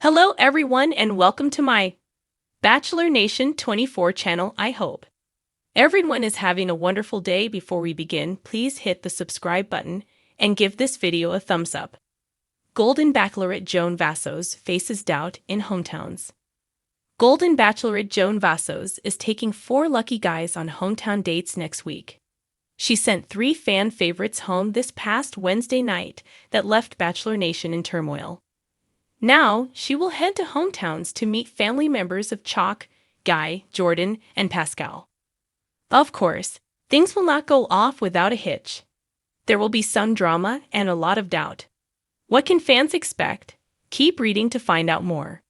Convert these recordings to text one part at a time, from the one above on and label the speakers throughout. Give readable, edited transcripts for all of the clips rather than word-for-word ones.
Speaker 1: Hello everyone and welcome to my Bachelor Nation 24 channel. I hope everyone is having a wonderful day. Before we begin, please hit the subscribe button and give this video a thumbs up. Golden Bachelorette Joan Vassos faces doubt in hometowns. Golden Bachelorette Joan Vassos is taking 4 lucky guys on hometown dates next week. She sent 3 fan favorites home this past Wednesday night that left Bachelor Nation in turmoil. Now, she will head to hometowns to meet family members of Chalk, Guy, Jordan, and Pascal. Of course, things will not go off without a hitch. There will be some drama and a lot of doubt. What can fans expect? Keep reading to find out more.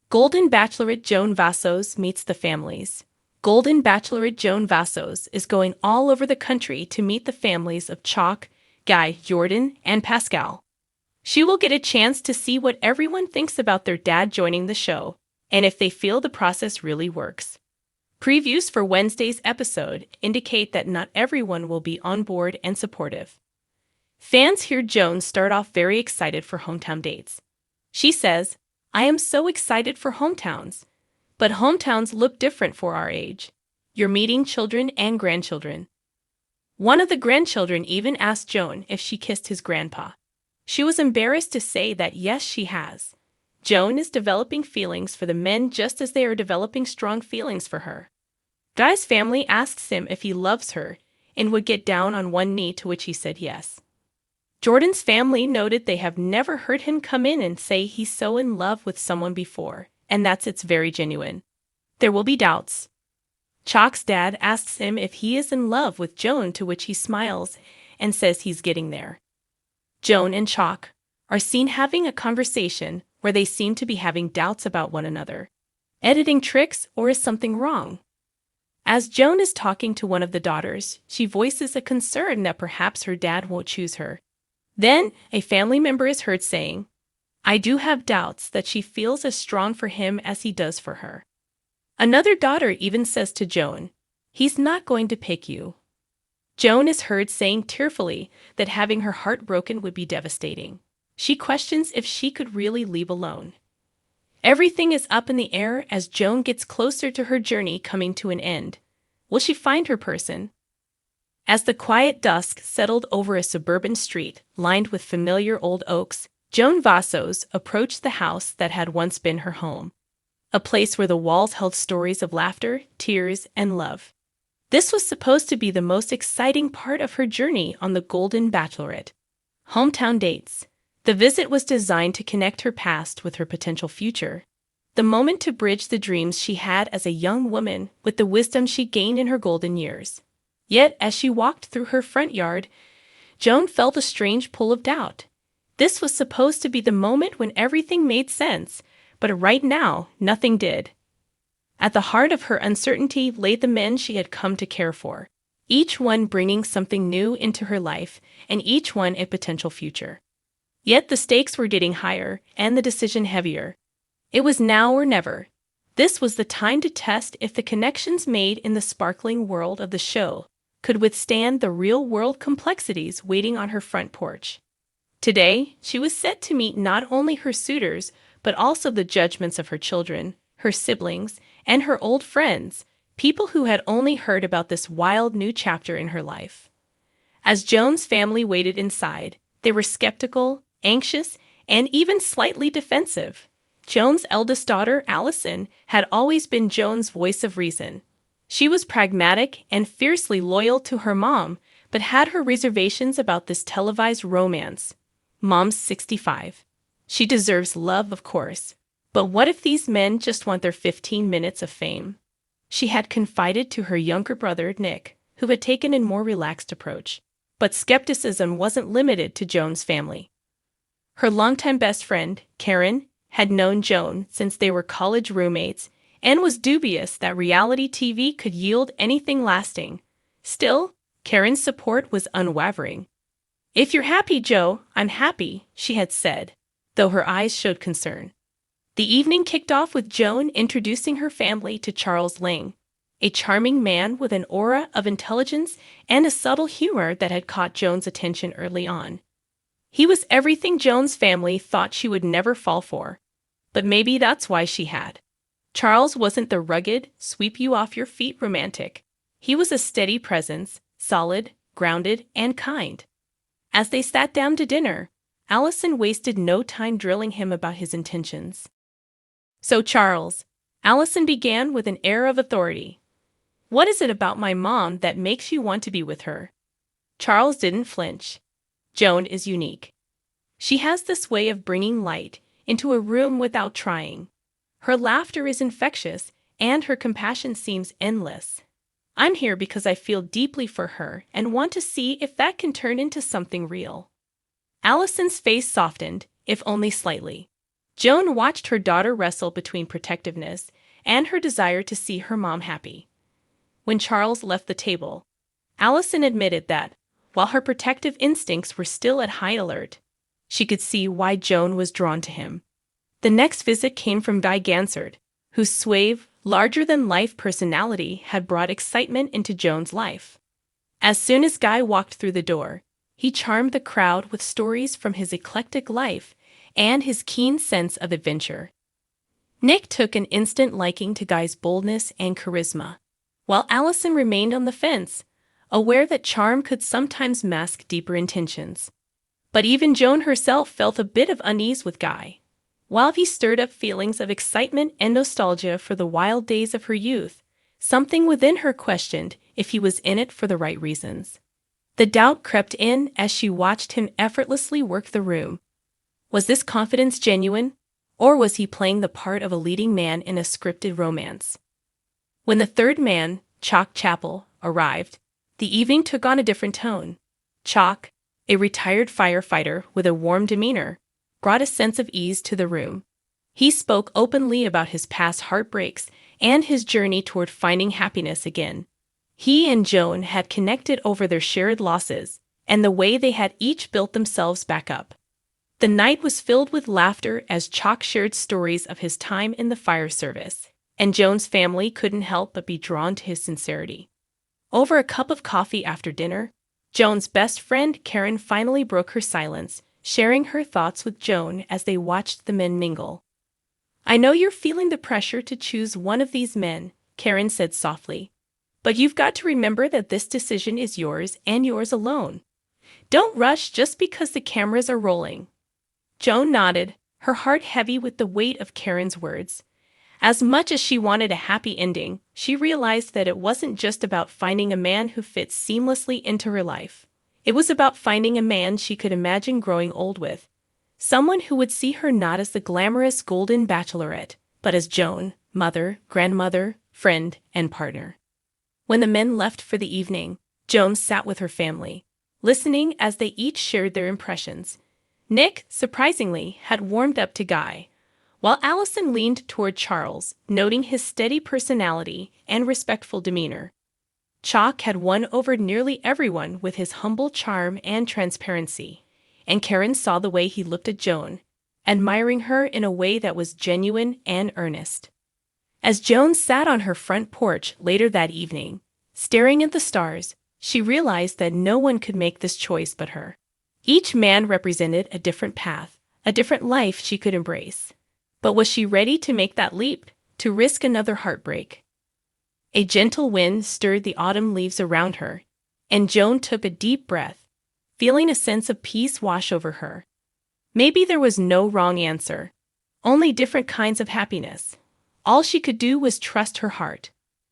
Speaker 1: Golden Bachelorette Joan Vassos meets the families. Golden Bachelorette Joan Vassos is going all over the country to meet the families of Chalk, Guy, Jordan, and Pascal. She will get a chance to see what everyone thinks about their dad joining the show, and if they feel the process really works. Previews for Wednesday's episode indicate that not everyone will be on board and supportive. Fans hear Joan start off very excited for hometown dates. She says, "I am so excited for hometowns. But hometowns look different for our age. You're meeting children and grandchildren." One of the grandchildren even asked Joan if she kissed his grandpa. She was embarrassed to say that yes, she has. Joan is developing feelings for the men just as they are developing strong feelings for her. Guy's family asks him if he loves her and would get down on one knee, to which he said yes. Jordan's family noted they have never heard him come in and say he's so in love with someone before, and it's very genuine. There will be doubts. Chalk's dad asks him if he is in love with Joan, to which he smiles and says he's getting there. Joan and Chalk are seen having a conversation where they seem to be having doubts about one another. Editing tricks, or is something wrong? As Joan is talking to one of the daughters, she voices a concern that perhaps her dad won't choose her. Then, a family member is heard saying, "I do have doubts that she feels as strong for him as he does for her." Another daughter even says to Joan, "He's not going to pick you." Joan is heard saying tearfully that having her heart broken would be devastating. She questions if she could really leave alone. Everything is up in the air as Joan gets closer to her journey coming to an end. Will she find her person? As the quiet dusk settled over a suburban street lined with familiar old oaks, Joan Vassos approached the house that had once been her home. A place where the walls held stories of laughter, tears, and love. This was supposed to be the most exciting part of her journey on the Golden Bachelorette. Hometown dates. The visit was designed to connect her past with her potential future. The moment to bridge the dreams she had as a young woman with the wisdom she gained in her golden years. Yet, as she walked through her front yard, Joan felt a strange pull of doubt. This was supposed to be the moment when everything made sense, but right now, nothing did. At the heart of her uncertainty lay the men she had come to care for, each one bringing something new into her life, and each one a potential future. Yet the stakes were getting higher, and the decision heavier. It was now or never. This was the time to test if the connections made in the sparkling world of the show could withstand the real-world complexities waiting on her front porch. Today, she was set to meet not only her suitors, but also the judgments of her children, her siblings, and her old friends, people who had only heard about this wild new chapter in her life. As Joan's family waited inside, they were skeptical, anxious, and even slightly defensive. Joan's eldest daughter, Allison, had always been Joan's voice of reason. She was pragmatic and fiercely loyal to her mom, but had her reservations about this televised romance. Mom's 65. She deserves love, of course. But what if these men just want their 15 minutes of fame? She had confided to her younger brother, Nick, who had taken a more relaxed approach. But skepticism wasn't limited to Joan's family. Her longtime best friend, Karen, had known Joan since they were college roommates and was dubious that reality TV could yield anything lasting. Still, Karen's support was unwavering. "If you're happy, Joe, I'm happy," she had said, though her eyes showed concern. The evening kicked off with Joan introducing her family to Charles Lang, a charming man with an aura of intelligence and a subtle humor that had caught Joan's attention early on. He was everything Joan's family thought she would never fall for. But maybe that's why she had. Charles wasn't the rugged, sweep-you-off-your-feet romantic. He was a steady presence, solid, grounded, and kind. As they sat down to dinner, Allison wasted no time drilling him about his intentions. "So, Charles," Allison began with an air of authority, "what is it about my mom that makes you want to be with her?" Charles didn't flinch. "Joan is unique. She has this way of bringing light into a room without trying. Her laughter is infectious, and her compassion seems endless. I'm here because I feel deeply for her and want to see if that can turn into something real." Allison's face softened, if only slightly. Joan watched her daughter wrestle between protectiveness and her desire to see her mom happy. When Charles left the table, Allison admitted that, while her protective instincts were still at high alert, she could see why Joan was drawn to him. The next visit came from Guy Gansard, whose suave, larger-than-life personality had brought excitement into Joan's life. As soon as Guy walked through the door, he charmed the crowd with stories from his eclectic life and his keen sense of adventure. Nick took an instant liking to Guy's boldness and charisma, while Allison remained on the fence, aware that charm could sometimes mask deeper intentions. But even Joan herself felt a bit of unease with Guy. While he stirred up feelings of excitement and nostalgia for the wild days of her youth, something within her questioned if he was in it for the right reasons. The doubt crept in as she watched him effortlessly work the room. Was this confidence genuine, or was he playing the part of a leading man in a scripted romance? When the third man, Chalk Chapel, arrived, the evening took on a different tone. Chalk, a retired firefighter with a warm demeanor, brought a sense of ease to the room. He spoke openly about his past heartbreaks and his journey toward finding happiness again. He and Joan had connected over their shared losses and the way they had each built themselves back up. The night was filled with laughter as Chalk shared stories of his time in the fire service, and Joan's family couldn't help but be drawn to his sincerity. Over a cup of coffee after dinner, Joan's best friend Karen finally broke her silence, sharing her thoughts with Joan as they watched the men mingle. "I know you're feeling the pressure to choose one of these men," Karen said softly. "But you've got to remember that this decision is yours and yours alone. Don't rush just because the cameras are rolling." Joan nodded, her heart heavy with the weight of Karen's words. As much as she wanted a happy ending, she realized that it wasn't just about finding a man who fits seamlessly into her life. It was about finding a man she could imagine growing old with. Someone who would see her not as the glamorous golden bachelorette, but as Joan, mother, grandmother, friend, and partner. When the men left for the evening, Joan sat with her family, listening as they each shared their impressions. Nick, surprisingly, had warmed up to Guy, while Allison leaned toward Charles, noting his steady personality and respectful demeanor. Chalk had won over nearly everyone with his humble charm and transparency, and Karen saw the way he looked at Joan, admiring her in a way that was genuine and earnest. As Joan sat on her front porch later that evening, staring at the stars, she realized that no one could make this choice but her. Each man represented a different path, a different life she could embrace. But was she ready to make that leap, to risk another heartbreak? A gentle wind stirred the autumn leaves around her, and Joan took a deep breath, feeling a sense of peace wash over her. Maybe there was no wrong answer, only different kinds of happiness. All she could do was trust her heart,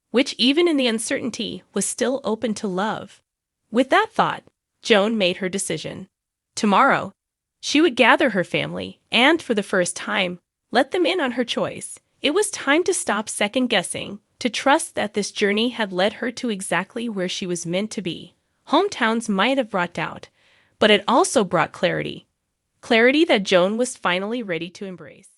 Speaker 1: which even in the uncertainty was still open to love. With that thought, Joan made her decision. Tomorrow, she would gather her family and, for the first time, let them in on her choice. It was time to stop second-guessing, to trust that this journey had led her to exactly where she was meant to be. Hometowns might have brought doubt, but it also brought clarity. Clarity that Joan was finally ready to embrace.